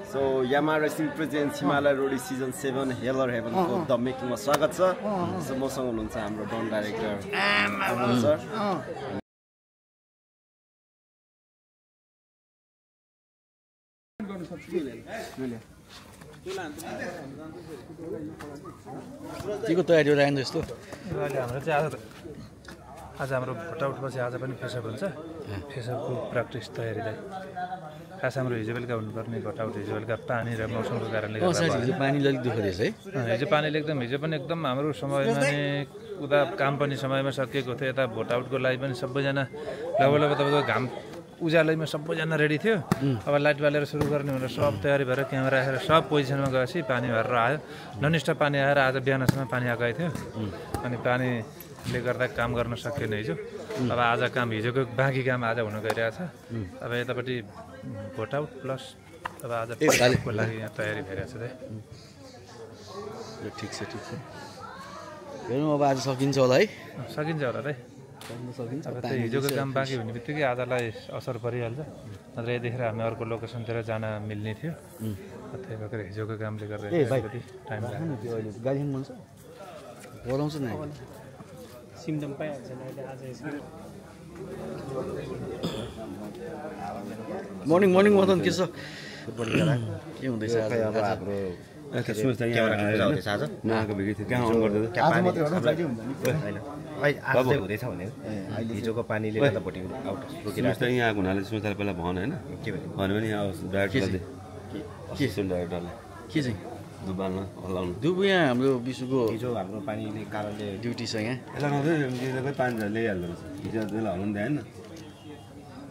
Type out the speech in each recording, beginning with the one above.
So Yamaha Racing presents Himalaya Road Season 7 Hell or Heaven को the मेकिङमा स्वागत छ। So मसँग हुनुहुन्छ हाम्रो डन डाइरेक्टर सर। केको तयारी राख्नु जस्तो अहिले हाम्रो चाहिँ आज हाम्रो भोटाउटपछि आज पनि फेसअप हुन्छ। फेसअपको प्र्याक्टिस तयारी चाहिँ खास हाम्रो हिजो बेलुका हुनुपर्ने भोटाउट हिजो बेलुका पानी र मौसमको कारणले गर्दा हिजो पानीले अलिक दुःख दिएछ है। हिजो पानीले हिजो पनि एकदम हाम्रो समयमा नै उता काम पनि समयमा सकिएको थियो। यता भोटाउटको लागि पनि सबैजना लगभग तपाईँको घाम उज्यालोमा सबैजना रेडी थियो। अब लाइट बालेर सुरु गर्ने भनेर सब तयारी भएर क्यामेरा राखेर सब पोजिसनमा गएपछि पानी भएर आयो। ननिष्ठ पानी आएर आज बिहानसम्म पानी आएको थियो। अनि पानीले गर्दा काम गर्न सकिएन हिजो। अब आज काम हिजोको बाँकी काम आज हुन गइरहेछ। अब यतापट्टि भोटाउट प्लस अब आज को लागि यहाँ तयारी भइरहेछ चाहिँ। ठिक छ ठिक छ। हेर्नु अब आज सकिन्छ होला है। सकिन्छ होला त। अब त्यो हिजोको काम बाँकी हुने बित्तिकै आजलाई असर परिहाल्छ। नत्र यतिखेर हामी अर्को लोकेसनतिर जान मिल्ने थियो। त्यही भएर हिजोको कामले गर्दा टाइम लाग्यो। गाडी मन छ बोलाउँछ नि सिम्टम पाइहाल्छ अहिले आज यसको। मर्निङ मर्निङ मदन के छ के हुँदैछ आज हाम्रो सुन्नुहोस् त यहाँ आज नआएको भिडियो थियो कहाँ अन गर्दै आज मात्रै हो जहिले हुन्छ नि हैन आज चाहिँ हुँदैछ भने अहिले हिजोको पानीले गर्दा भोटिङ आउट सुन्नुहोस् त यहाँ आएको हुनाले सुन्नुहोस् त पहिला भन हैन के भन्नु भन्यो भने यहाँ डाइरेक्टरले के सुन डाइरेक्टरले के चाहिँ दुबालमा हल्लाउनु दुबु यहाँ हाम्रो विश्वको हिजो हाम्रो पानीले कारणले ड्युटी छ यहाँ। यसलाई नहुँदै पानी ल्याइहाल्दो रहेछ हिजो त्यसलाई हल्लाउनु दिएन।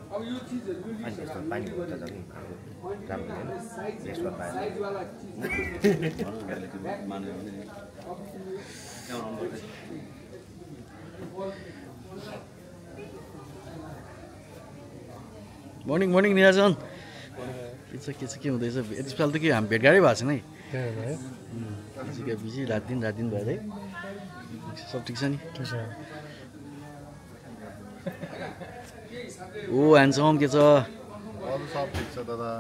अनि यस्तो पानी हुँदा झन् राम्रो होइन यसमा पाएर मर्निङ मर्निङ निराजन के छ के हुँदैछ यसपालि त के हामी भेटघाटै भएको छैन है। बिजी बिजी रात दिन भएर है सब ठिक छ नि। ओ ह्यान्डसम के छ सब ठिक छ दादा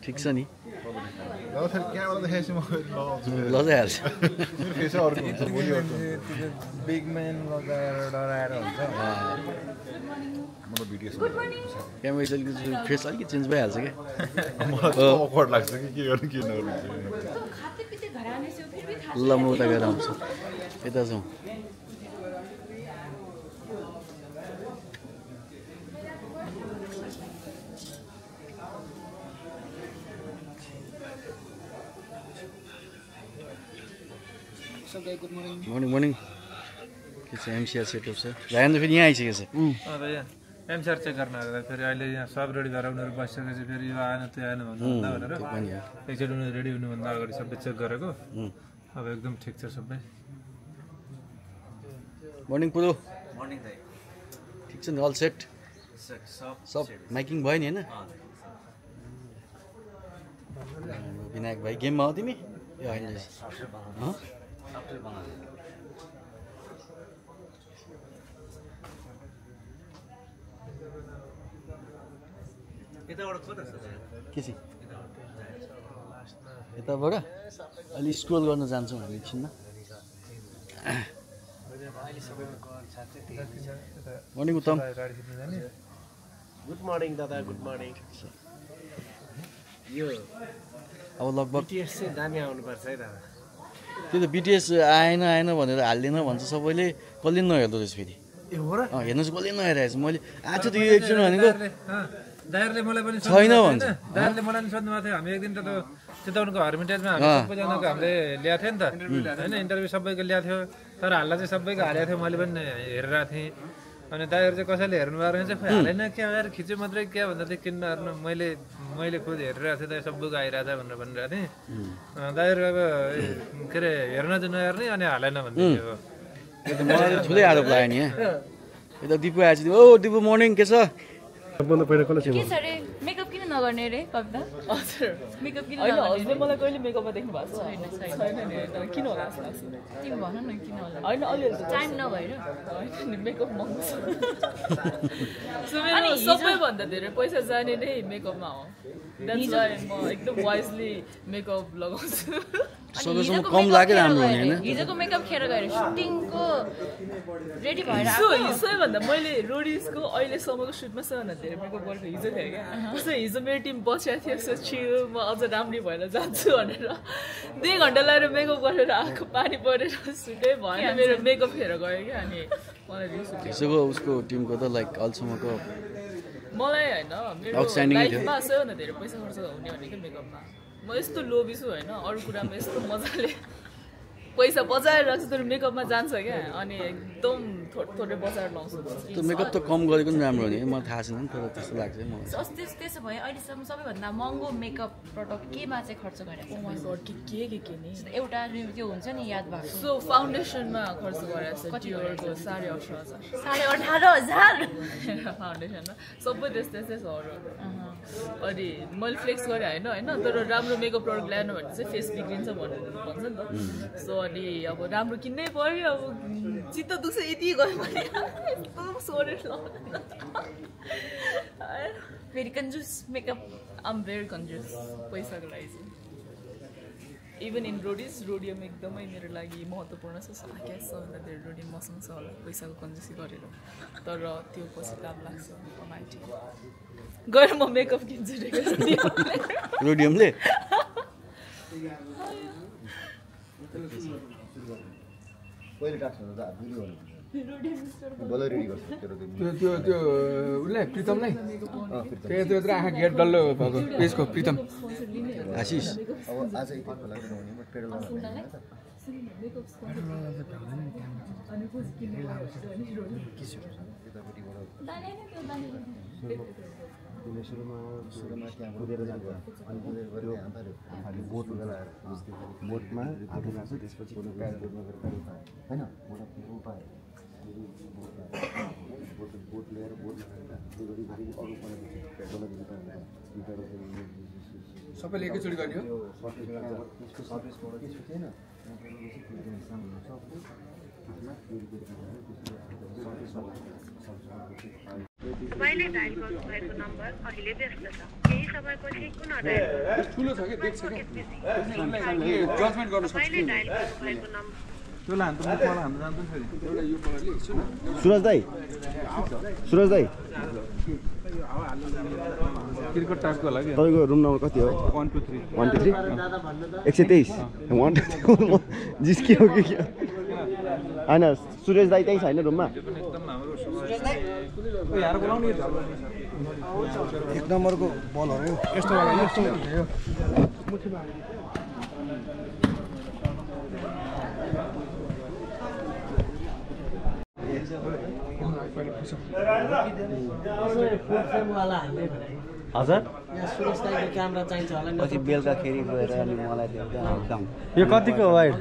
ठिक छ नि क्यामेरा देखाएपछि म लगाउँछु लजाइहाल्छ मेरो फेसै अर्को हुन्छ भोलि अर्को बिग म्यान लगाएर डराएर हुन्छ। म भिडियो क्यामेरा अलिकति फेस अलिकति चेन्ज भइहाल्छ क्या। मलाई अकवर्ड लाग्छ कि के गर्नु के नगर्नु। ल म उता गएर आउँछु यता जाउँ। मर्निङ मर्निङ के छ एमसिआर सेटअप छ रायन त फेरि यहाँ आइसकेको छ। अब यहाँ एमसिआर चेक गर्न आएर फेरि अहिले यहाँ सब रेडी भएर उनीहरू बसिसकेपछि फेरि यो आएन त्यो आएन भन्दा भनेर एकचोटि उनीहरू रेडी हुनुभन्दा अगाडि सबै चेक गरेको। अब एकदम ठिक छ सबै। मर्निङ पुरो ठिक छ नि अल सेट सब माइकिङ भयो नि होइन। विनायक भाइ गेममा हो तिमी ए होइन के चाहिँ यताबाट अलि स्क्रोल गर्न जान्छौँ हामी एकछिनमा। मर्निङ उत्तम गुड मर्निङ दादा गुड मर्निङ। यो अब लगभग बिटिएस चाहिँ दामी आउनुपर्छ है दादा। त्यो त बिटिएस आएन भनेर हाल्दैन भन्छ सबैले कसले नहेर्दो रहेछ फेरि। हेर्नुहोस् कसले नहेरेको छ मैले आज त यो एकछिन भनेको दाइरले मलाई पनि छैन भन्छ। दाइरले मलाई पनि सोध्नु भएको थियो। हामी एक दिन त चितवनको हर्मिटेजमा हामी सबैजनाको हामीले ल्याएको थियो नि त होइन इन्टरभ्यू सबैको ल्याएको थियो। तर हाल्दा चाहिँ सबैको हालेको थियो मैले पनि हेरिरहेको थिएँ। अनि दाइहरू चाहिँ कसैले हेर्नु भयो भने चाहिँ हालेन क्या यार खिच्यो मात्रै क्या भन्दा चाहिँ किन्न हेर्नु मैले खुद हेरिरहेको थिएँ दाइ सबैको आइरहेको छ भनेर भनिरहेको थिएँ। दाइहरू अब के अरे हेर्न चाहिँ नहेर्ने अनि हालेन भन्दै थियो। मलाई त ठुलै आरोप लाग्यो नि यहाँ यता दिपु आएछ। ओ दिपु मर्निङ के छ? के छ रे मेकअप किन नगर्ने रे कविता हजुर मेकअप किन होइन नगर्ने हजुरले मलाई कहिले मेकअपमा देख्नु भएको छ छैन नि होइन किन होला जस्तो लाग्छ तिमी भन न किन होला होइन अलिअलि टाइम नभएर होइन नि मेकअप महँगो छ सो मेरो सबैभन्दा धेरै पैसा जाने नै मेकअपमा हो द्याट्स वाइ म एकदम वाइजली मेकअप लगाउँछु सबैसँग कम लाग्यो राम्रो हुने होइन हिजोको मेकअप खेर गएर सुटिङको रेडी भएर सो सबैभन्दा मैले रोडिसको अहिलेसम्मको सुटमा सबैभन्दा धेरै मेकअप गरेको हिजो थियो क्या सो हिजो मेरो टिम बसेको थियो सो छियो म अझ राम्री भएर जान्छु भनेर 2 घन्टा लगाएर मेकअप गरेर आएको पानी परेर सुटै भएन मेरो मेकअप खेर गयो क्या अनि मलाई रिस उठ्यो हिजोको उसको टिमको त लाइक अहिलेसम्मको मलाई होइन मेरो लाइफमा सबैभन्दा धेरै पैसा खर्च हुने भनेको मेकअपमा म यस्तो लोभी छु होइन अरू कुरामा यस्तो मजाले पैसा बचाएर राख्छु तर मेकअपमा जान्छ क्या अनि एकदम थोरै बचाएर लाउँछु त्यो मेकअप त कम गरेको पनि राम्रो हो नि मलाई थाहा छैन तर त्यस्तो लाग्छ मलाई त्यसो भए अहिलेसम्म सबैभन्दा महँगो मेकअप प्रडक्ट केमा चाहिँ खर्च गरेको ओ माय गॉड के नि एउटा त्यो हुन्छ नि याद भएको सो फाउन्डेसनमा खर्च गरेको छ डियोरको 18,500 18,500 फाउन्डेसनमा सबै त्यस्तै छ अरू अनि मैले फ्लेक्स गरेँ होइन तर राम्रो मेकअप प्रडक्ट ल्याएन भने चाहिँ फेस बिग्रिन्छ भन्छ नि त सो अनि अब राम्रो किन्नै पर्यो अब चित्त दुख्छ यति गयो भने यस्तो सोरेर भेरी कन्जुस मेकअप आम भेरी कन्जुस पैसाको लागि चाहिँ इभन इन रोडियम एकदमै मेरो लागि महत्त्वपूर्ण छ क्या सबभन्दा धेरै रोडियम मसँग छ होला पैसाको कन्जुसी गरेर तर त्यो पछि काम लाग्छ कमाइटी गएर म मेकअप किन्छु रोडियमले पहिले टाक्स भन्दा भिडियो बोल रेडी गर्छ त्यो उसले प्रितमलाई त्यत्रो आँखा गेट डल्लो भएको पेजको प्रितम आशिष अब आज एक खोला बनाउने म पेडल सुरुमा त्यहाँ कुदेर जान्छ अनि कुदेर गऱ्यो अनि बोट लगाएर बोटमा आफू लाग्छ त्यसपछि प्याराग्रुपमा गएर प्याडल पायो होइन उपाय बोट लिएर बोट लगाएर अरू सबैले एकैचोटि गर्ने हो त्यसको सर्भिसबाट त्यसको थिएन तपाईँले डायल गर्नुभएको नम्बर अहिले व्यस्त छ केही समयपछि पुनः डायल ठुलो छ के देख्छ के जजमेन्ट गर्न सक्छ तपाईँले डायल गर्नुभएको नम्बर सुरज दाई क्रिकेट टास्कको लागि तपाईँको रुम नम्बर कति हो 123 123 जिस्कियो कि होइन सुरेश दाई त्यही छैन रुममा एक नम्बरको बलहरू यस्तो हजुर पछि बेलुकाखेरि गएर अनि मलाई एकदम यो कतिको वाइड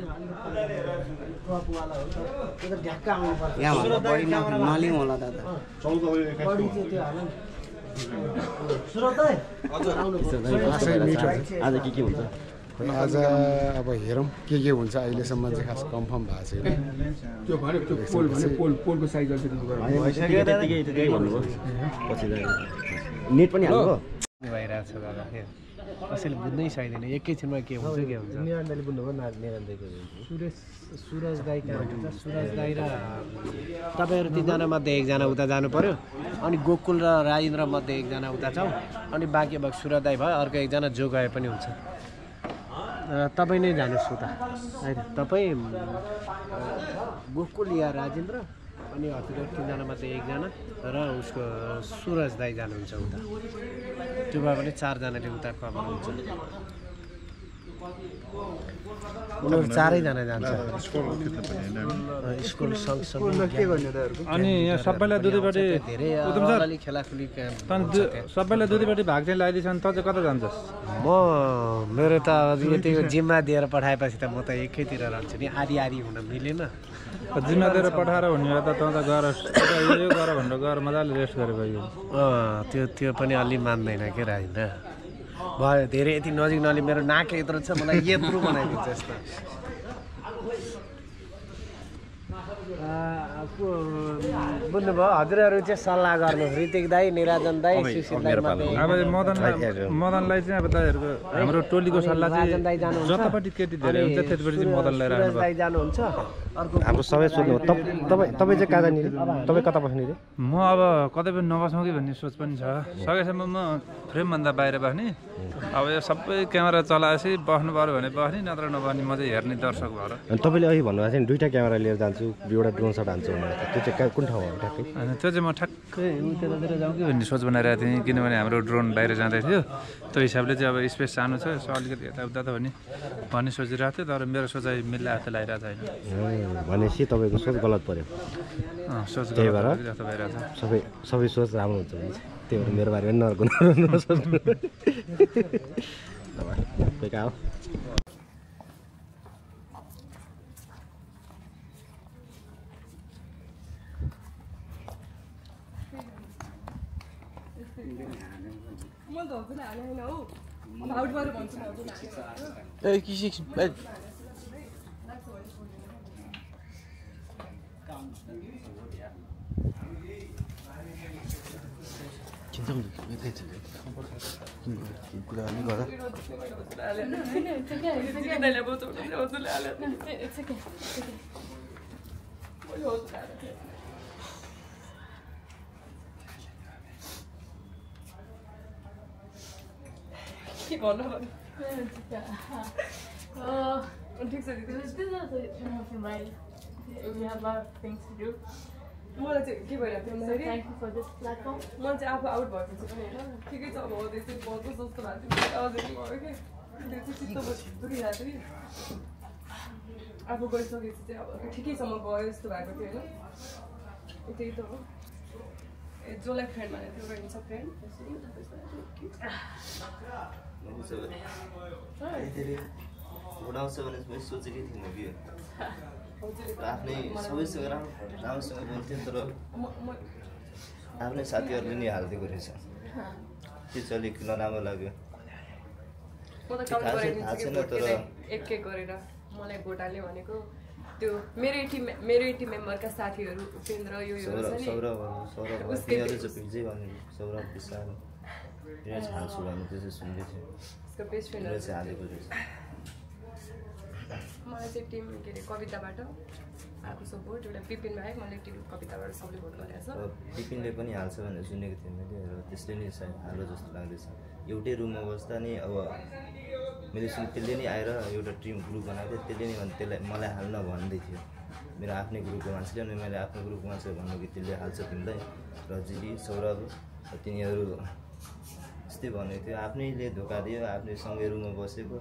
यहाँभन्दा बढी नलिउँ होला दादा आज के हुन्छ आज अब हेरौँ के हुन्छ अहिलेसम्म चाहिँ खास कन्फर्म भएको छैन त्यो भन्यो त्यो पोलको साइज नेट पनि हाल्नु भइरहेको छ दादा कसैले बुझ्नै सकिँदैन एकैछिनमा के हुन्छ निरन्जनले बुझ्नुभयो सुरज दाई कहाँ हुन्छ सुरज दाई र तपाईँहरू तिनजना मध्ये एकजना उता जानु पर्यो अनि गोकुल र राजेन्द्र मध्ये एकजना उता छौँ अनि बाँकी अब सुरज दाई भयो अर्को एकजना जो गए पनि हुन्छ तपाईँ नै जानुहोस् उता होइन तपाईँ गोकुल या राजेन्द्र अनि हजुर तिनजना मध्ये एकजना र उसको सुरज दाई जानुहुन्छ उता त्यो भए पनि 4जनाले उता कभर हुन्छ उनीहरू चारैजना जान्छ स्कुल अनि यहाँ सबैलाई दुधैपट्टि धेरै अलि खेलाखुली सबैलाई दुधैपट्टि भाग चाहिँ लगाइदिन्छन् त चाहिँ कता जान्छस् मेरो त यतिको जिम्मा दिएर पठाएपछि त म त एकैतिर रहन्छु नि आधी आधी हुन मिलेन जिम्मा दिएर पठाएर हुने त त गएर यो गर भनेर गएर मजाले रेस्ट गरेर गयो त्यो पनि अलि मान्दैन के राजेन्द्र भयो धेरै यति नजिक नजिक मेरो नाक यत्रो छ मलाई यत्रो बनाइदिन्छ यस्तो बुझ्नुभयो हजुरहरू चाहिँ सल्लाह गर्नु ऋतिक दाई निराजन दाई सुशील दाई अब मदनलाई चाहिँ अब तपाईँहरूको हाम्रो टोलीको सल्लाह चाहिँ जतापट्टि केटी धेरै हुन्छ त्यतिपट्टि चाहिँ मदनलाई राख्नु दाई जानुहुन्छ हाम्रो सबै सोध्नु तपाईँ चाहिँ कहाँ जाने तपाईँ कता बस्ने रे म अब कतै पनि नबसौँ कि भन्ने सोच पनि छ सकेसम्म म फ्रेमभन्दा बाहिर बस्ने अब यो सबै क्यामेरा चलाएपछि बस्नु पऱ्यो भने बस्ने नत्र नबस्ने म चाहिँ हेर्ने दर्शक भएर अनि तपाईँले अघि भन्नुभएको छ नि 2टा क्यामेरा लिएर जान्छु एउटा ड्रोन सट हान्छु भनेर त्यो चाहिँ कुन ठाउँ हो ठ्याक्कै होइन त्यो चाहिँ म ठ्याक्कै उतातिर जाउँ कि भन्ने सोच बनाइरहेको थिएँ किनभने हाम्रो ड्रोन बाहिर जाँदै थियो त्यो हिसाबले चाहिँ अब स्पेस सानो छ यसो अलिकति यताउता त भन्ने सोचिरहेको थियो तर मेरो सोचाइ मिल्ला जस्तो लागिरहेको छैन भनेपछि तपाईँको सोच गलत पर्यो सोच त्यही भएर जस्तो भइरहेको छ सबै सोच राम्रो हुन्छ भने त्यही भएर मेरो बारेमा नर्को नसोच्नु कहाँ हो के भन्नु ठिक छ मलाई चाहिँ के भइरहेको थियो भन्दाखेरि म चाहिँ आफू आउट भएपछि पनि होइन ठिकै छ अब त्यस्तै बस्नु जस्तो भएको थियो अझै भयो क्या त्यो चाहिँ चित्त दुखिरहेको थियो कि आफू गइसकेपछि चाहिँ अब ठिकैसम्म गयो जस्तो भएको थियो होइन त्यही त हो जसलाई फ्रेन्ड भनेको थियो रहेछ फ्रेन्ड उडाउँछ भने मैले सोचेकै थिइनँ कि आफ्नै सबैसँग राम्रोसँग बोल्थ्यो तर आफ्नै साथीहरूले नि हालिदिएको रहेछ त्यो चाहिँ अलिक नराम्रो लाग्यो एक गरेर मलाई भोट हाल्ने भनेको त्यो मेरो टिम मेम्बरका साथीहरू उपेन्द्र यो सौरभ विशाल हाल्छु भन्नु त्यो चाहिँ सुन्दै थियो उसको बेस्ट फ्रेन्ड चाहिँ हालेको रहेछ मलाई चाहिँ टिम के अरे कविताबाट आएको छ भोट एउटा विपिन बाहेक मलाई टिम कविताबाट सबले भोट गरेको छ विपिनले पनि हाल्छ भनेर सुनेको थिएँ मैले र त्यसले नै सायद हालो जस्तो लाग्दैछ एउटै रुममा बस्दा नि अब मैले सुने त्यसले नै आएर एउटा टिम ग्रुप बनाएको थियो त्यसले नै त्यसलाई मलाई हाल्न भन्दै थियो मेरो आफ्नै ग्रुपको मान्छेले अनि मैले आफ्नो ग्रुपको मान्छे भन्नु कि त्यसले हाल्छ तिमीलाई रजिली सौरभ तिनीहरू त्यस्तै भनेको थियो आफ्नैले धोका दियो आफ्नै सँगै रुममा बसेको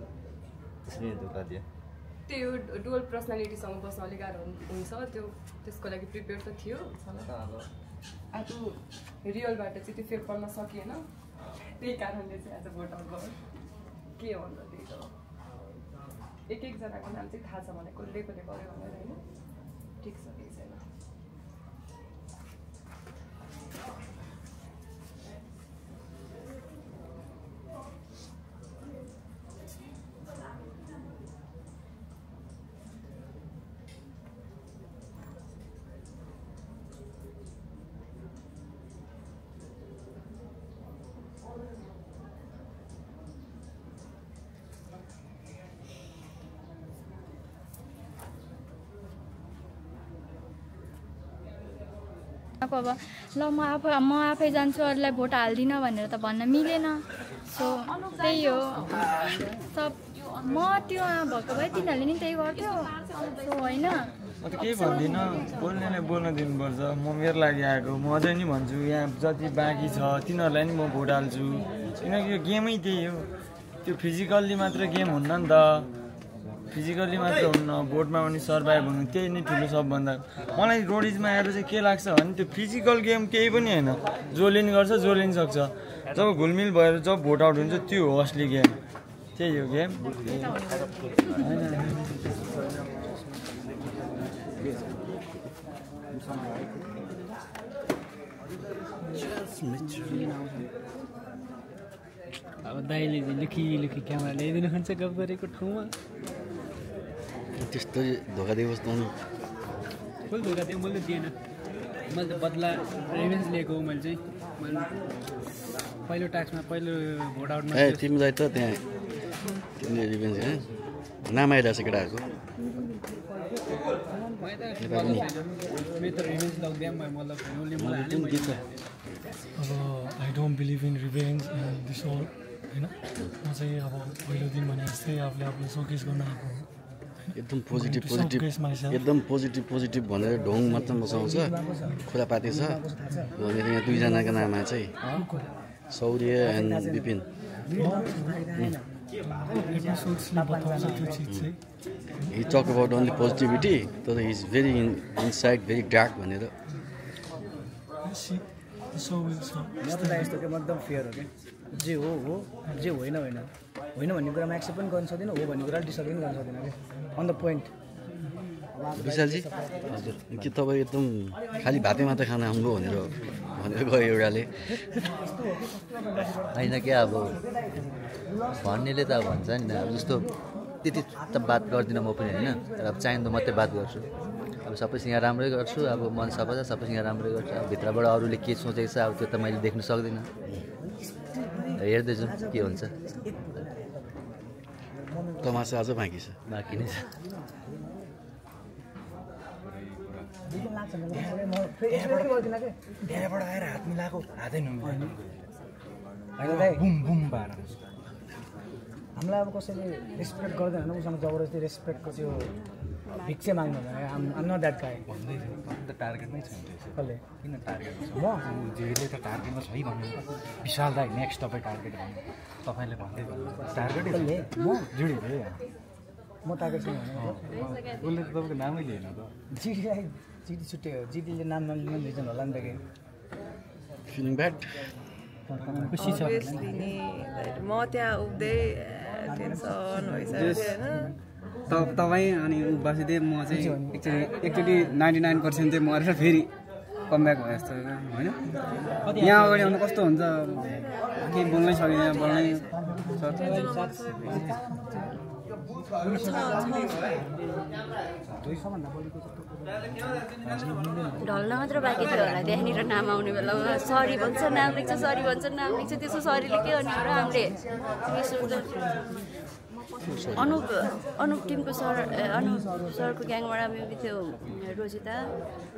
त्यसले नै धोका दियो त्यो डुअल पर्सनालिटीसँग बस्न अलिक गाह्रो हुन्छ त्यसको लागि प्रिपेयर त थियो छन त अब आफू रियलबाट चाहिँ त्यो फेक गर्न सकिएन त्यही कारणले चाहिँ आज भोट आउट गर्यो के हो भन्दा त्यही त एकजनाको नाम चाहिँ थाहा छ भने कसले कसले गर्यो भनेर होइन ठिक छ केही छैन अब ल म आफै जान्छु अरूलाई भोट हाल्दिनँ भनेर त भन्न मिलेन सो त्यही हो सब म त्यो भएको भए तिनीहरूले नि त्यही गर्थ्यो सो होइन म त केही भन्दिनँ बोल्नेलाई बोल्न दिनुपर्छ म मेरो लागि आएको म अझै नि भन्छु यहाँ जति बाँकी छ तिनीहरूलाई नि म भोट हाल्छु किनकि यो गेमै त्यही हो त्यो फिजिकल्ली मात्र गेम हुन्न नि त फिजिकल्ली मात्र हुन्न बोर्डमा पनि सर्भाइभ हुनु त्यही नै ठुलो सबभन्दा मलाई रोडिजमा आएर चाहिँ के लाग्छ भने त्यो फिजिकल गेम केही पनि होइन जसले नि गर्छ जसले नि सक्छ जब घुलमिल भएर जब भोट आउट हुन्छ त्यो हो असली गेम त्यही हो गेम अब दाइले लुकी क्यामेरा ल्याइदिनु हुन्छ गफ गरेको ठाउँमा त्यस्तो धोका दिएको फुल धोका दिएँ मैले दिएन मैले त बदला रिभेन्ज लिएको मैले चाहिँ पहिलो टास्कमा पहिलो भोट आउटमा तिमीलाई त त्यहाँ तिमीले रिभेन्ज नाम आइरहेको छ केटाहरूको मेरो त रिभेन्ज लगिदिएँ मतलब अब I don't believe in revenge this all होइन म चाहिँ अब पहिलो दिन भने जस्तै आफूले सोकेस गर्न आएको हो एकदम पोजिटिभ भनेर ढोङ मात्र बसाउँछ खुलापाती छ भनेर यहाँ दुईजनाको नाममा चाहिँ Shaurya and Vipin he talk about only positivity तर he is very inside very dark भनेर मतलब यस्तो के एकदम फेयर हो क्या जे हो जे होइन भन्ने कुरामा एक्सेप्ट पनि गर्न सक्दैन हो भन्ने कुरा डिसएग्री पनि गर्न सक्दैन क्या अन द पोइन्ट विशालजी हजुर के तपाईँ एकदम खालि भातै मात्र खान आउनुभयो भनेर गयो एउटाले होइन क्या अब भन्नेले त भन्छ नि अब जस्तो त्यति त बात गर्दिनँ म पनि होइन तर अब चाहिँदो मात्रै बात गर्छु अब सबैसँग राम्रै गर्छु अब मन सबै सबैसँग राम्रै गर्छु अब भित्रबाट अरूले के सोचेको छ अब त्यो त मैले देख्न सक्दिनँ हेर्दैछु के हुन्छ तमासा अझ बाँकी छ बाँकी नै छ त्यहाँबाट आएर हात मिलाएको हातै हामीलाई अब कसैले रेस्पेक्ट गर्दैन होइन उसँग जबरजस्ती रेस्पेक्टको त्यो भिक्षे माग्नु आम नट द्याट गाई भन्दै थियो त टार्गेटमै छैन कसले किन टार्गेट छ म जेले त टार्गेटमा छै भन्नु विशाल दाइ नेक्स्ट तपाईँ टार्गेट भन्नु तपाईँले भन्दै टार्गेट म जुडिदिएँ म टार्गेट छैन उसले त तपाईँको नामै लिएन त जिडीलाई जिडी छुट्यो जिडीले नाम नलिनु रिजन होला नि त के फिलिङ ब्याड खुसी छ म त्यहाँ उभिँदै टेन्सन भइसक्यो होइन तपाईँ अनि बसिदिए म चाहिँ एकचोटि 99% चाहिँ मरेर फेरि कमब्याक भयो जस्तो होइन यहाँ अगाडि आउनु कस्तो हुन्छ केही बोल्नै सकिँदैन बोल्नै ढल्न मात्र बाँकी थियो होला त्यहाँनिर नाम आउने बेलामा सरी भन्छ नाम लेख्छ सरी भन्छ नाम लेख्छ त्यसो सरीले के गर्ने हो र हामीले अनुप टिमको अनुप सरको ग्याङबाट मेबी थियो रोजिता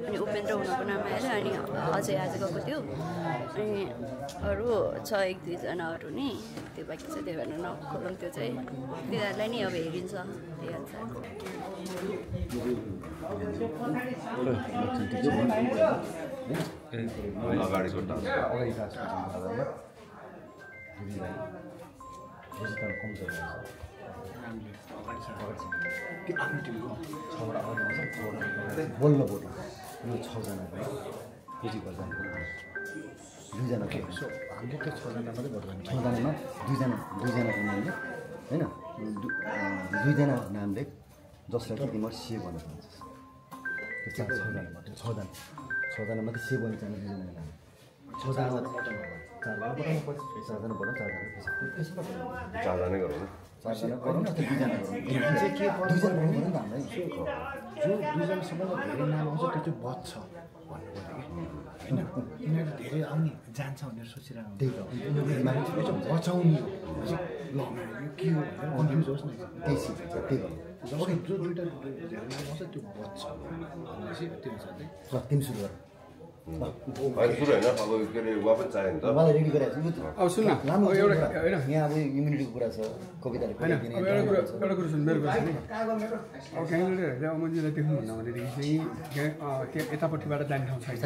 अनि उपेन्द्र हुनुको नाम आएर अनि अझै आज गएको थियो अनि अरू छ 1-2जना अरू नि त्यो बाँकी छ त्यही भएर नखोलौँ त्यो चाहिँ तिनीहरूलाई नि अब हेरिन्छ त्यही अनुसार कि आफ्नो टिमको 6बाट अगाडि आउँछ बल्ल भोट यो 6जना भयो केटी गर्दा 2जना के सो हामीले त्यो 6जना मात्रै भोट गर्नु 6जनामा 2जनाको नामले हैन 2जना नामले जसलाई कि तिम्रो सेभ गर्न चाहन्छस् त्यो 6जना मात्रै 6जना मात्रै सेभ गर्न चाहन्छ 2जना नाम 6जना चारजना भनौँ 4जनै गरौँ न 4जना गरौँ न 2जना गरौँ जो 2जना सबैलाई धेरै नाम आउँछ त्यो चाहिँ बच्छ भन्नु पर्यो कि होइन यिनीहरू धेरै आउने जान्छ भनेर सोचिरहेको त्यही त मान्छेले चाहिँ बचाउने ल यो के हो भनेर कन्फ्युज होस् न त्यही सिक्छ त्यही हो जब जो दुईवटा धेरै नाम आउँछ त्यो बच्छ भनेपछि त्यो हिसाबले ल तिमी सुरु गर सुरु होइन अब के अरे वा पनि चाहियो नि त मलाई रेडी गराएको छु अब सुन लामो एउटा होइन यहाँ अब इम्युनिटीको कुरा छ कविताले एउटा कुरो सुन मेरो कुरा नि अब क्यान्डिडेटहरूले अमनजीलाई देख्नु भन्दा भनेदेखि चाहिँ यतापट्टिबाट जाने ठाउँ छैन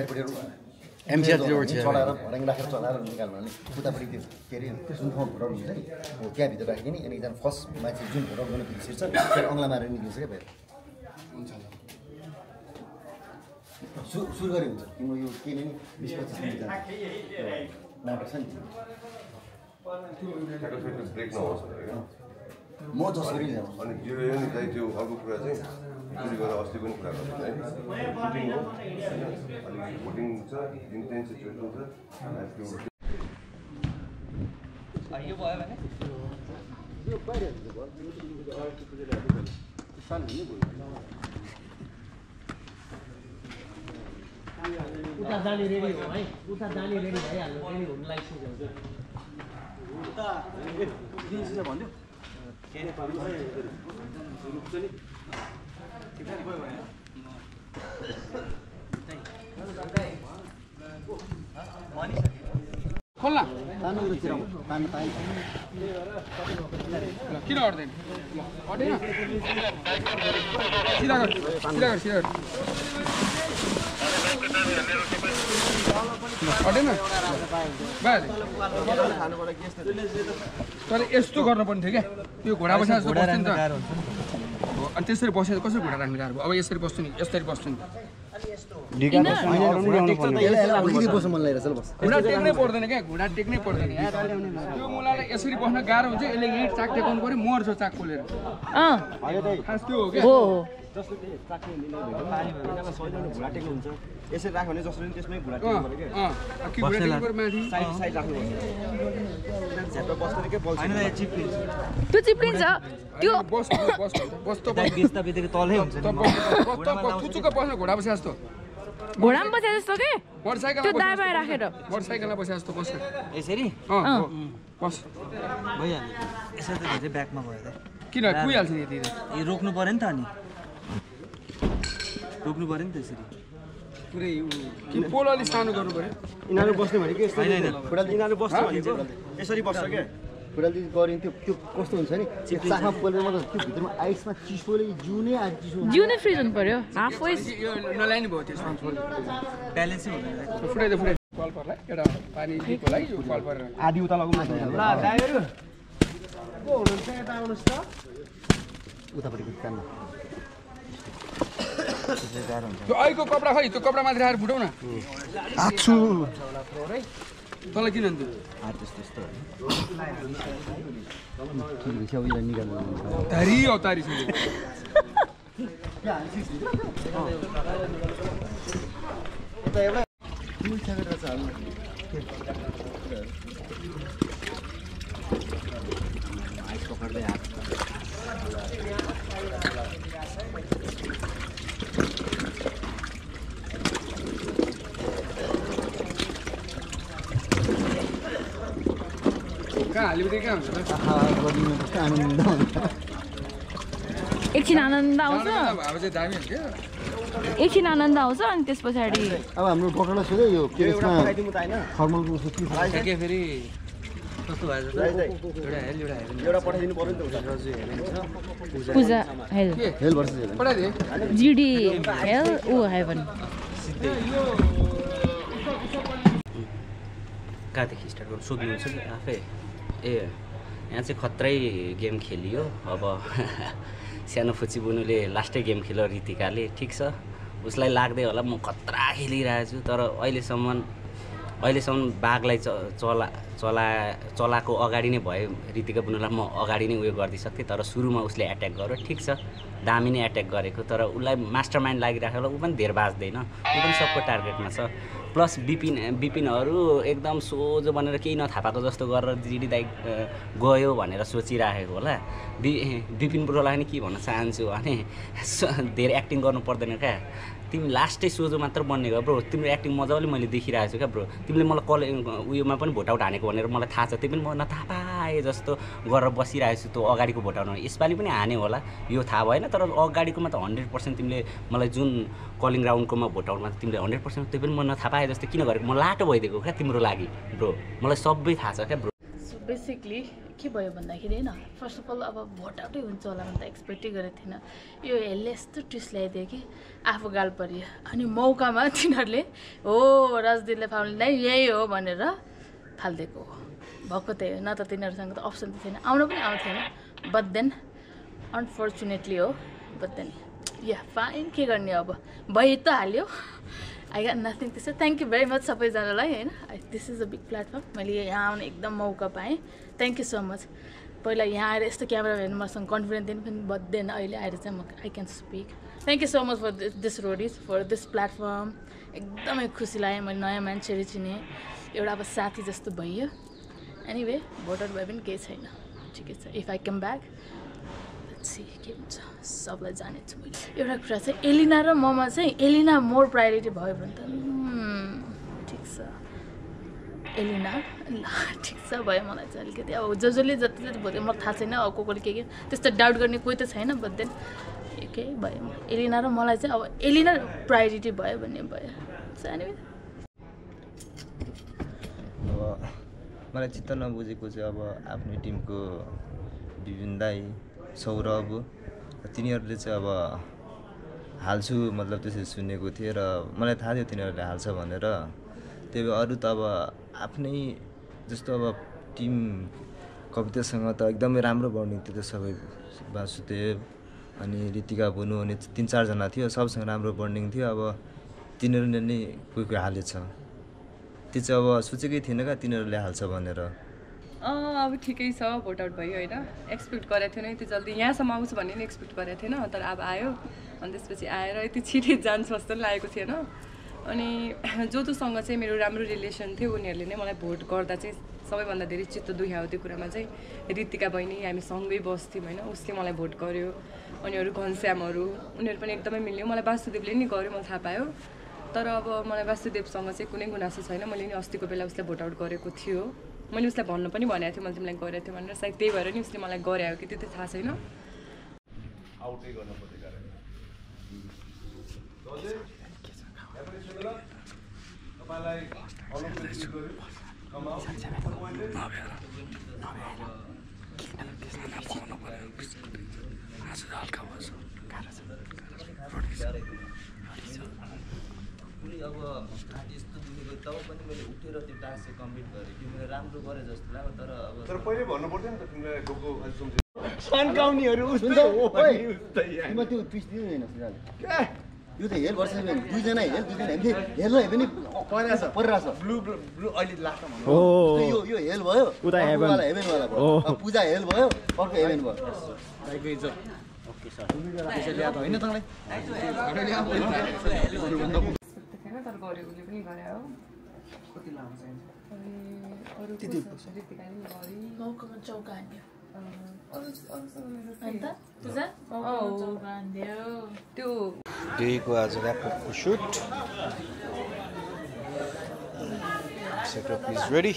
MCR 0 चलाएर भर्याङ राखेर चलाएर निकाल्नु भने उतापट्टि त्यो के अरे जुन ठाउँ भोट आउट हुन्छ नि हो त्यहाँभित्र राखेको नि अनि एकजना फर्स्ट मान्छे जुन भोट आउट गर्ने बिर्सिन्छ त्यहाँ अङ्ला मारेर निक्लिन्छ क्या भाइ सुरु गरे हुन्छ तिम्रो यो के नै 20-25 मिनट नाटक छ नि ब्रेक नहोस् म जसरी जान्छु अनि त्यो अर्को कुरा चाहिँ त्यसले गर्दा अस्ति पनि कुरा गर्छु है भोटिङ हो अलिक भोटिङ छ इन्टेन्स सिचुएसन छ यो भयो भने यो उता जाने रेडी हो है उता जाने रेडी भइहाल्नु रेडी हुनु लागिसक्यो उता भन्यो के अरे खोल्ला किन अट्दैन अटेन सिधा गर अटेन तर यस्तो गर्नुपर्ने थियो क्या त्यो घोडा बसेर जस्तो बस्छ नि त अनि त्यसरी बसेर कसरी घोडा राख्ने गाह्रो अब यसरी बस्छु नि यसरी बस्छु नि घोडा टेक्नै पर्दैन क्या घोडा टेक्नै पर्दैन त्यो मुलालाई यसरी बस्न गाह्रो हुन्छ यसले यहीँ चाक टेकाउनु पऱ्यो मर्छ चाक खोलेर खास त्यो हो क्या जसले चाक पानी भयो घोडा टेक्नु हुन्छ यसरी राख्यो भने जसले त्यसमै घोडा टेक्नु पर्यो क्या साइड राख्नुपर्छ बस्दैन के बल्छ त्यो चिप्लिन्छ त्यो बस्छ बेच्दा बेचेको तलै हुन्छ टुचुक्क बस्न घोडा बसे जस्तो घोडामा बसे जस्तो के मोटरसाइकल त्यो दायाँ बायाँ राखेर मोटरसाइकलमा बसे जस्तो बस्छ यसरी बस भइहाल्यो यसरी त धेरै ब्याकमा भयो त किन कुइहाल्छ नि यति रोक्नु पर्यो नि त अनि रोक्नु पर्यो नि त यसरी पुरै पोल अलि सानो गर्नु पर्यो यिनीहरू बस्ने भनेको यस्तो यिनीहरू बस्छ भनेको यसरी बस्छ क्या खुडाल्दी गरिन्थ्यो त्यो कस्तो हुन्छ नि चाखमा पोलेर मात्र त्यो भित्रमा आइसमा चिसोले जिउनै आज चिसो जिउ नै फ्रिज हुनु पर्यो हाफ वेस नलाइनु भयो त्यसमा ब्यालेन्सै हुँदैन फुटाइदे कल पर्ला एउटा पानी दिएको लागि यो कल परेर आधी उता लगौँ न ल ड्राइभर को हुनुहुन्छ यता आउनुहोस् त उतापट्टि काम त्यो अहिलेको कपडा खै त्यो कपडा माथि राखेर फुटाउ न आछु तँलाई किन अन्त तारी हो तारी पकड्दै हात एकछिन आनन्द आउँछ एकछिन आनन्द आउँछ अनि त्यस पछाडि अब हाम्रो डक्टरलाई सोध्यो यो के यसमा थर्मलको के फेरि कस्तो भएछ त एउटा पठाइदिनु पर्यो नि त पूजा हेल हेल भर्सेस पठाइदिए जिडी हेल ऊ हेभन कहाँदेखि स्टार्ट गर्नु सोध्नुहुन्छ कि आफै ए यहाँ चाहिँ खत्रै गेम खेलियो अब सानो फुची बुनुले लास्टै गेम खेल्यो रितिकाले ठिक छ उसलाई लाग्दै होला म खतरा खेलिरहेको छु तर अहिलेसम्म बाघलाई चलाको अगाडि नै भयो रितिका बुनुलाई म अगाडि नै उयो गरिदिइसक्थेँ तर सुरुमा उसले एट्याक गर्यो ठिक छ दामी नै एट्याक गरेको तर उसलाई मास्टर माइन्ड लागिरहेको होला ऊ पनि धेर बाँच्दैन ऊ पनि सबको टार्गेटमा छ प्लस बिपिनहरू एकदम सोझो बनेर केही नथापाको जस्तो गरेर जिडी दाइ गयो भनेर सोचिराखेको होला बिपिन ब्रोलाई नि के भन्न चाहन्छु भने धेरै एक्टिङ गर्नु पर्दैन क्या तिमी लास्टै सोझो मात्र बन्ने गयो ब्रो तिम्रो एक्टिङ मजाले मैले देखिरहेको छु क्या ब्रो तिमीले मलाई उयोमा पनि भोट आउट हानेको भनेर मलाई थाहा छ त्यो पनि म नथाहा पाएँ जस्तो गरेर बसिरहेको छु त्यो अगाडिको भोट आउट यसपालि पनि हाने होला यो थाहा भएन तर अगाडिकोमा त 100% तिमीले मलाई जुन कलिङ राउन्डकोमा भोट आउटमा तिमीले 100% त्यो पनि म नथाहा पाएँ जस्तो किन गरेको म लाटो भइदिएको क्या तिम्रो लागि ब्रो मलाई सबै थाहा छ क्या ब्रो बेसिकली के भयो भन्दाखेरि होइन फर्स्ट अफ अल अब भोट आउटै हुन्छ होला भने त एक्सपेक्टै गरेको थिएन यो हेलले यस्तो ट्विस्ट ल्याइदियो कि आफू गाल परियो अनि मौकामा तिनीहरूले हो राजदीपले फाउन्ड नै यही हो भनेर फालिदिएको हो भएको त्यही हो न त तिनीहरूसँग त अप्सन त थिएन आउनु पनि आउँथेन बट देन अनफर्चुनेटली हो बट देन या फाइन के गर्ने अब भइ त हाल्यो I got nothing to say thank you very much सबैजनालाई होइन this is a big platform मैले यहाँ आउने एकदम मौका पाएँ थ्याङ्क यू सो मच पहिला यहाँ आएर यस्तो क्यामेरा हेर्नु मसँग कन्फिडेन्ट दिनु पनि बद्दैन अहिले आएर चाहिँ म I can speak thank you so much for this Roadies for this platform एकदमै खुसी लाग्यो मैले नयाँ मान्छेहरू चिनेँ एउटा अब साथी जस्तो भइयो एनिवे भोटर भए पनि केही छैन ठिकै छ इफ आई कम ब्याक के हुन्छ सबलाई जानेछु मैले एउटा कुरा चाहिँ एलिना र ममा चाहिँ एलिना मोर प्रायोरिटी भयो भने त ठिक छ एलिना ल ठिक छ भयो मलाई चाहिँ अलिकति अब जसले जति जति भयो मलाई थाहा छैन अब कोले के त्यस्तो डाउट गर्ने कोही त छैन बट देन एकै भयो एलिना र मलाई चाहिँ अब एलिना प्रायोरिटी भयो भन्ने भयो एनिवे अब मलाई चित्त नबुझेको चाहिँ अब आफ्नो टिमको विभिन्न दाई सौरभ तिनीहरूले चाहिँ अब हाल्छु मतलब त्यसरी सुनेको थिएँ र मलाई थाहा थियो तिनीहरूले हाल्छ भनेर त्यही भएर अरू त अब आफ्नै जस्तो अब टिम कवितासँग त एकदमै राम्रो बन्डिङ थियो त्यो सबै वासुदेव अनि ऋतिका बुनु अनि 3-4 जना थियो सबसँग राम्रो बन्डिङ थियो अब तिनीहरूले नै कोही कोही हालेछ त्यो चाहिँ अब सोचेकै थिएन क्या तिनीहरूले हाल्छ भनेर अब ठिकै छ भोट आउट भयो होइन एक्सपेक्ट गरेको थिएन यति जल्दी यहाँसम्म आउँछ भन्ने नि एक्सपेक्ट गरेको थिएन तर अब आयो अनि त्यसपछि आएर यति छिटै जान्छ जस्तो पनि लागेको थिएन अनि जोसँग चाहिँ मेरो राम्रो रिलेसन थियो उनीहरूले नै मलाई भोट गर्दा चाहिँ सबैभन्दा धेरै चित्त दुखायो त्यो कुरामा चाहिँ ऋतिका बहिनी हामी सँगै बस्थ्यौँ होइन उसले मलाई भोट गर्यो अनि अरू घनश्यामहरू उनीहरू पनि एकदमै मिल्यो मलाई वासुदेवले नि गर्यो मलाई थाहा पायो तर अब मलाई वासुदेवसँग चाहिँ कुनै गुनासो छैन मैले नि अस्तिको बेला उसले भोट आउट गरेको थियो मैले उसलाई भन्नु पनि भनेको थिएँ मैले तिमीलाई गरेको थिएँ भनेर सायद त्यही भएर नि उसले मलाई गरायो कि त्यो त थाहा छैन आउटै गर्न पर्ने कारण तपाईलाई अनुमति गर्यो कमाउ अब यस्तो दुखेको तब पनि मैले उठेर त्यो टास्क चाहिँ कम्प्लिट गरेँ कि मैले राम्रो गरेँ जस्तो लाग्यो तर अब तर पहिले भन्नु पर्थ्यो नि त तिमीलाई गएको सन्काउनीहरू सुन्छ हो तिमीले त्यो ट्विस्ट दिनु हैन सुनाले यो त हेल वर्ष दुईजना हेल हेललाई पनि परिरहेछ ब्लू अहिले लास्टमा भन्नु यो हेल भयो उता हेभन वाला भयो पूजा हेल भयो अर्को हेभन भयो दाइको इज्जत ओके सर त्यसैले याद होइन तँलाई तर गरेकोले पनि गरे हो कति लामो चाहिँ अरू मौकामा चौका हान्यो त्यो डेको आज ल्यापटपको सुट सेटअप इज रेडी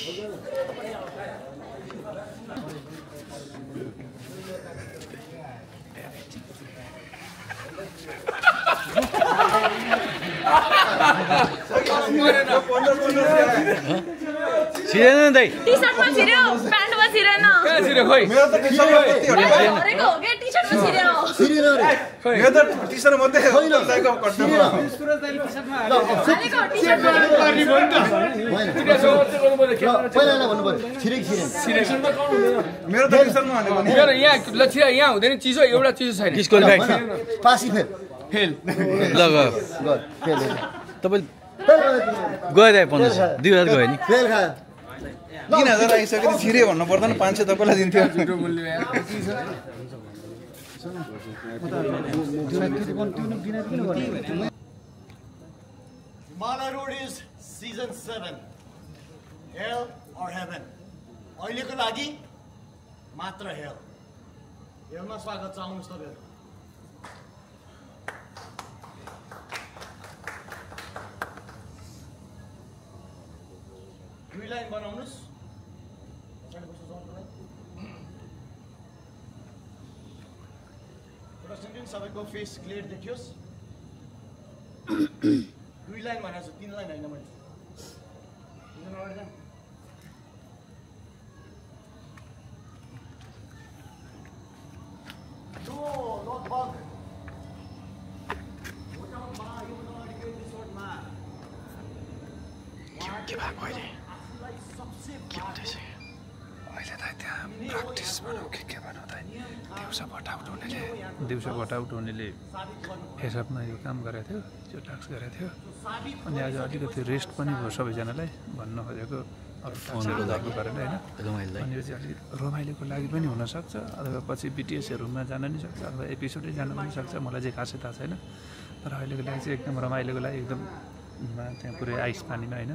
छिरेन दाइ टी-शर्टमा छिर्यो प्यान्टमा छिरेन कहाँ छिर्यो खोइ मेरो त टी-शर्ट गरेको हो के टी-शर्टमा छिर्यो छिरेन रे मेरो त टी-शर्ट मात्रै छैन दाइको कट्टमा सुरज दाइले टी-शर्टमा हालेको टी-शर्टमा गर्नु भयो नि त पहिला भन्नु पर्यो छिरे मेरो त टी-शर्टमा हालेको नि मेरो यहाँ ल छिरा यहाँ हुँदैन चिसो एउटा चिसो छैन डिस्क्वालिफाई पासी फेल ल फेल तपाईँ गयो 1500 2000 गयो नि फेल खा 3000 आइसक्यो छिरे भन्नु पर्दैन 500 तपाईलाई दिन्थ्यो जुटो मूल्य Mala Road is season 7 Hell or Heaven अहिलेको लागि मात्र हेल हेलमा स्वागत छ आउनुहोस् तपाईहरु दुई लाइन बनाउनुस् एउटा सेकेन्ड सबैको फेस क्लियर देखियोस् दुई लाइन भनेको छु 3 लाइन हैन मैले के भएको अहिले के हुँदैछ अहिले त त्यहाँ प्र्याक्टिस भनौँ के बनाउँदा दिउँसो भटाउट हुनेले फेसअपमा यो काम गरेको थियो त्यो टास्क गरेको थियो अनि आज अलिकति रेस्ट पनि भयो सबैजनालाई भन्न खोजेको अरू टास्कहरू गर्नु परेन होइन अनि यो चाहिँ अलिक रमाइलोको लागि पनि हुनसक्छ अथवा पछि बिटिएसहरूमा जान नि सक्छ अथवा एपिसोडै जान पनि सक्छ मलाई चाहिँ खासै थाहा छैन तर अहिलेको लागि चाहिँ एकदम रमाइलोको लागि एकदम त्यहाँ पुरै आइस पानीमा होइन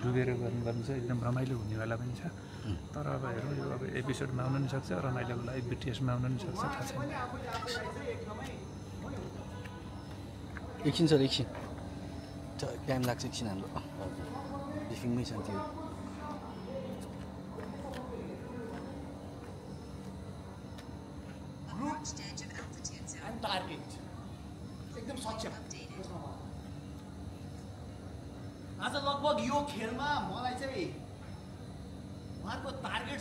डुबेर गर्नु चाहिँ एकदम रमाइलो हुनेवाला पनि छ तर अब हेरौँ यो अब एपिसोडमा आउन नि सक्छ रमाइलोको लागि बिटिएसमा आउन नि सक्छ थाहा छैन एकछिन सर एकछिन टाइम लाग्छ एकछिन हाम्रो ब्रिफिङमै छ त्यो एकदम सक्षम आज लगभग यो खेलमा मलाई चाहिँ उहाँको टार्गेट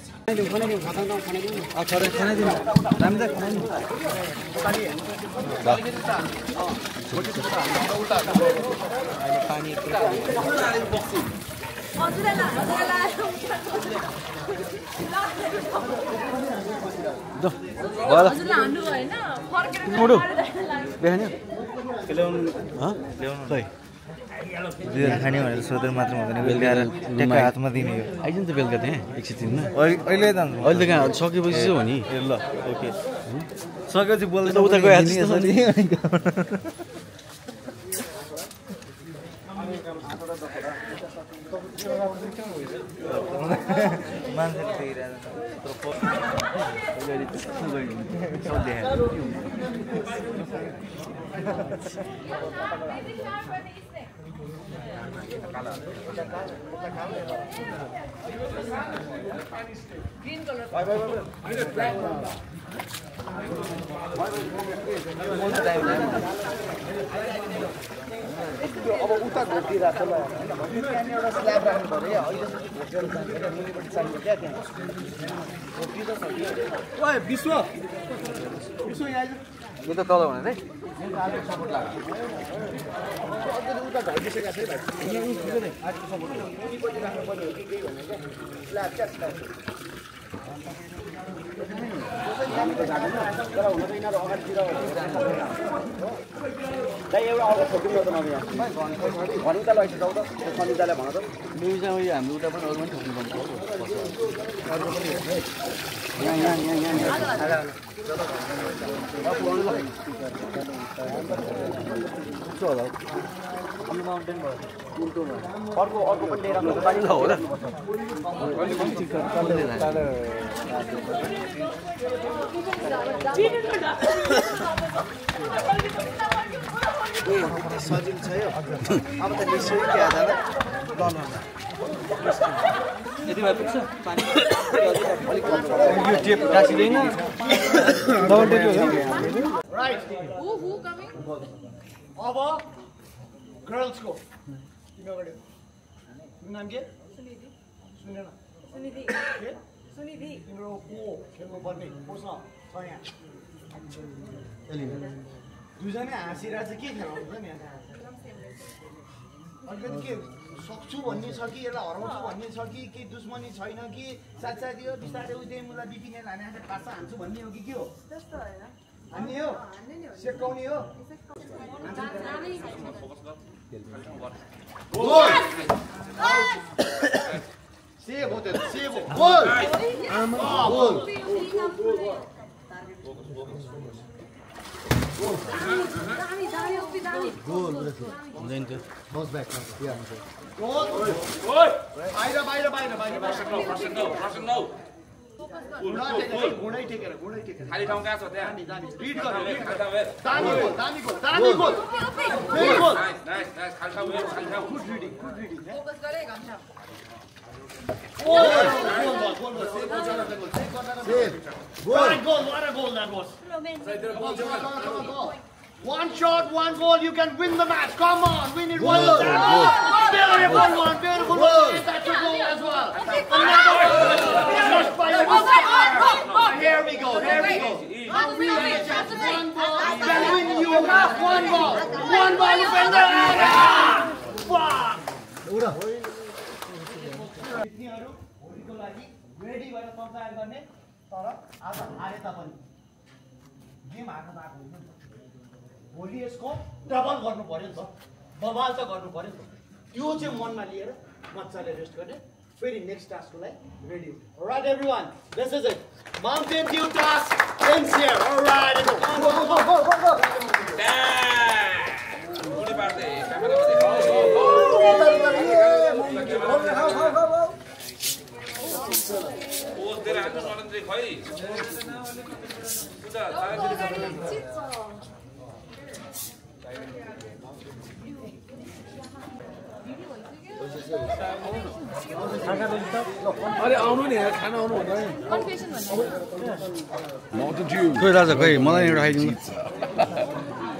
खाने भनेर सोधेर मात्र हुँदैन बेलुका ट्याक्क हातमा दिने हो आइज नि त बेलुका त्यहाँ एकछिनमा अहिले त अहिले त कहाँ सकेपछि चाहिँ हो नि ल ओके सकेपछि बोल्दै उता गइहाल्छ ग्रीन कलर अब उता घोटिरहेको छ त्यहाँनिर एउटा स्ल्याब राख्नु पऱ्यो अहिले मुनिपट्टि चाहिन्छ क्या त्यहाँ विश्व यहाँ यो त तल भने सपोर्ट लाग्छ उता घटिसकेको छ मुनिपट्टि राख्नु पर्ने हो कि केही भन्ने क्या स्ल्याब क्या स्ल्याब तर हुन त यिनीहरू अगाडितिर दाइ एउटा अर्को छोडिदिनु त नभए भनि त लैछ जाउँ त सनितालाई भन त म्युजियम उयो हाम्रो उता पनि अरू पनि ठोक्नु पर्छ अर्को पनि लिएर सजिलो छ यो अब त निश्चय के आधार ल यति भए पुग्छ पानी यो टेप टाँसिँदैन अब गर्ल्सको नाम के सुनिधि तिम्रो को खेल्नु पर्ने कोसँग छ यहाँ दुईजना हाँसिरहेको छ के खेलाउँछ नि अलिकति के सक्छु भन्ने छ कि यसलाई हराउँछु भन्ने छ कि केही दुश्मनी छैन कि साथसाथी हो बिस्तारै उही मलाई बिपिने लाने खासा हान्छु भन्ने हो कि के हो हान्ने हो सेकाउने हो सेभ हो त्यो सेभ हो गोल गोल हुँदैन त्यो बस ब्याक बाहिर बाहिर बाहिर बाहिर घुँडै टेकेर खाली ठाउँ कहाँ छ त्यहाँ रिड गर दामी गोल दामी गोल दामी goal very goal nice nice खाली ठाउँ गुड रिडिङ फोकस गरे घन्टा One shot, one goal, you can win the match. Come on, win it. One goal. Beautiful one, beautiful one. That's a goal as well. Another one. Here we go, here we go. Now we have just one ball. enough. One ball, Upendra. Ready भएर compare गर्ने तर आज हारे तापनि game हार्नु भएको होइन भोलि यसको डबल गर्नु पर्यो नि त बवाल त गर्नु पर्यो नि त त्यो चाहिँ मनमा लिएर मजाले रेस्ट गर्ने फेरि नेक्स्ट टास्कको लागि ready all right everyone this is it mountain due task ends here alright go go go go go गोली पार्दै क्यामेरा पोज दिएर हान्नु नरेन्द्र खै पूजा अरे आउनु नि यार खाना आउनु भन्दा माउन्टेन ड्यू खोइ राजा खोइ मलाई एउटा खाइदिनु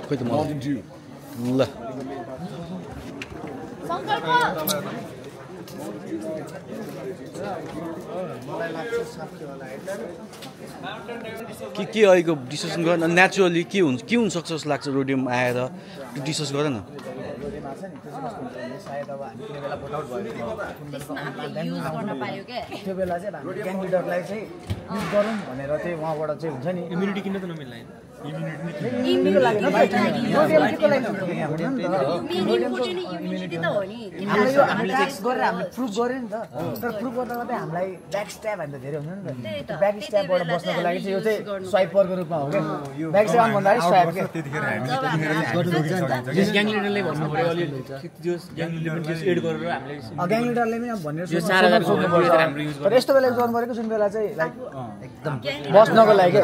खोइ त माउन्टेन ड्यू ल के अहिलेको डिस्कसन गर न नेचुरली के हुन सक्छ जस्तो लाग्छ रोडियम आएर त्यो डिस्कस गर न त्यो बेला चाहिँ हामी ग्याङ लिडरलाई चाहिँ युज गरौँ भनेर चाहिँ उहाँबाट चाहिँ हुन्छ नि इम्युनिटी किन त नमिल्ला हामीले टेक्स्ट गरेर हामीले प्रुभ गऱ्यो नि त तर प्रुभ गर्दा मात्रै हामीलाई ब्याक स्ट्याप हामी त धेरै हुन्छ नि त ब्याक स्ट्यापबाट बस्नको लागि चाहिँ यो चाहिँ स्वाइपरको रूपमा हो क्या ब्याक स्ट्याप भन्दाखेरि स्वाइप ग्याङ लिडरले भन्नु पर्यो अलिअलि ग्याङ लिडरले पनि भनेर तर यस्तो बेला गर्नु परेको जुन बेला चाहिँ लाइक एकदम बस्नको लागि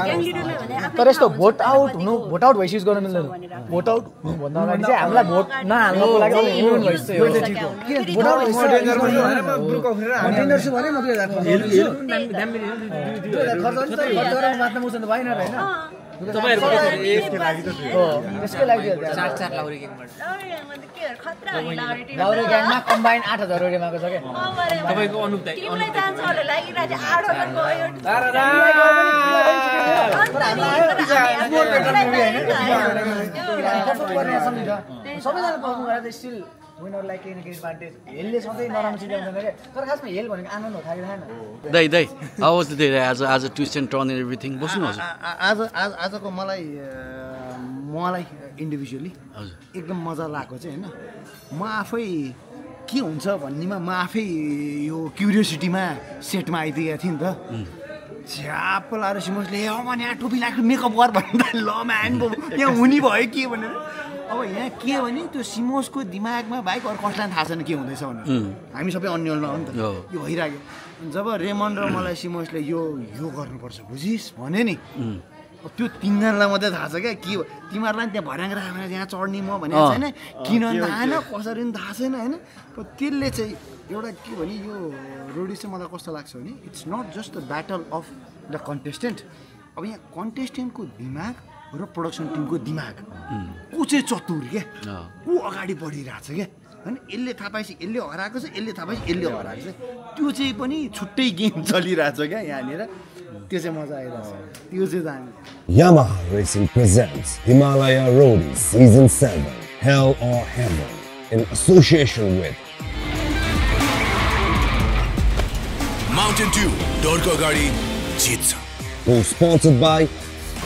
तर यस्तो भोट आउट भइसकेपछि गर्नु मिल्दैन भोट आउट भन्दा अगाडि चाहिँ हामीलाई भोट नहाल्नको लागि इम्युन भइसक्यो भोट आउट कन्टेनर छु भने म 2000 मात्र मुसन त भएन हैन त्यसकै लागि लाउरे ग्याङमा कम्बाइन 8000 रुपियाँमाको छ क्या तपाईको अनुदान सबैजना पर्फर्म गरेर स्टिल विनरलाई केही न केही एडभान्टेज हेलले सधैँ नराम्रो सिकाउँदैन क्या तर खासमा हेल भनेको आनन्द हो थाहा छैन दाइ हाउ वाज द डे आज twist and turn and everything बस्नु हजुर आजको मलाई इन्डिभिजुअली एकदम मजा लागेको चाहिँ होइन म आफै के हुन्छ भन्नेमा म आफै यो क्युरियोसिटीमा सेटमा आइदिएको थिएँ नि त झ्याप लाएर सिमोसले भने टोपी लाग्यो मेकअप गर भन्दा ल म्यान यहाँ हुने भयो के भनेर अब यहाँ के भने त्यो सिमोसको दिमागमा बाइक अरू कसलाई थाहा छैन के हुँदैछ भनेर हामी सबै अन्यलमा हो नि त यो भइरहेको जब रेमन्ड र मलाई सिमोसले यो गर्नुपर्छ बुझिस् भने नि त्यो तिनीहरूलाई मात्रै थाहा छ क्या के तिमीहरूलाई त्यहाँ भर्याङ राखेर यहाँ चढ्ने म भनेको छैन किन थाहा कसरी पनि थाहा छैन होइन त्यसले चाहिँ एउटा के भने यो रोडी चाहिँ मलाई कस्तो लाग्छ भने it's not just the battle of the contestant अब यहाँ कन्टेस्टेन्टको दिमाग र प्रोडक्सन टिमको दिमाग को चाहिँ चतुर क्या को अगाडि बढिरहेछ क्या होइन यसले थाहा पाएपछि यसले हराएको छ यसले थाहा पाएपछि यसले हराएको छ त्यो चाहिँ पनि छुट्टै गेम चलिरहेछ क्या यहाँनिर त्यो चाहिँ मजा आइरहेछ त्यो चाहिँ दामी Yamaha Racing presents Himalaya Roadies Season 7 Hell or Heaven in association with Mountain Dew Dorko Agadi Jitsa. Co-sponsored by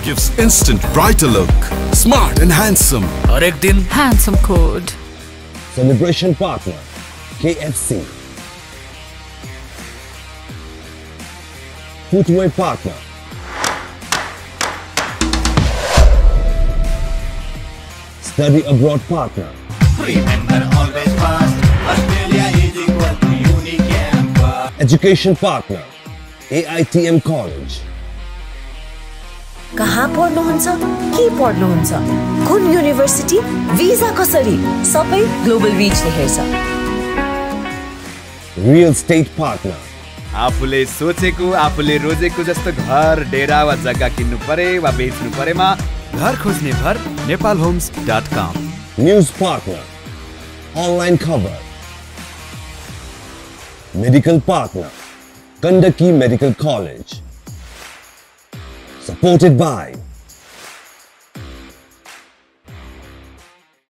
Gives instant brighter look, smart and handsome. Aur ek din handsome code. Celebration partner KFC. Footwear partner Study abroad partner Remember always fast Australia is equal to Unicamp. Education partner AITM College. कहाँ पढ्नुहुन्छ के पढ्नुहुन्छ कुन university visa कसरी सबै global रिचले हेर्छ Real estate partner आफूले सोचेको आफूले रोजेको जस्तो घर डेरा वा जग्गा किन्नु परे वा बेच्नु परेमा घर खोज्ने भर nepalhomes.com. News partner Online cover Medical partner Kandaki Medical College. Supported by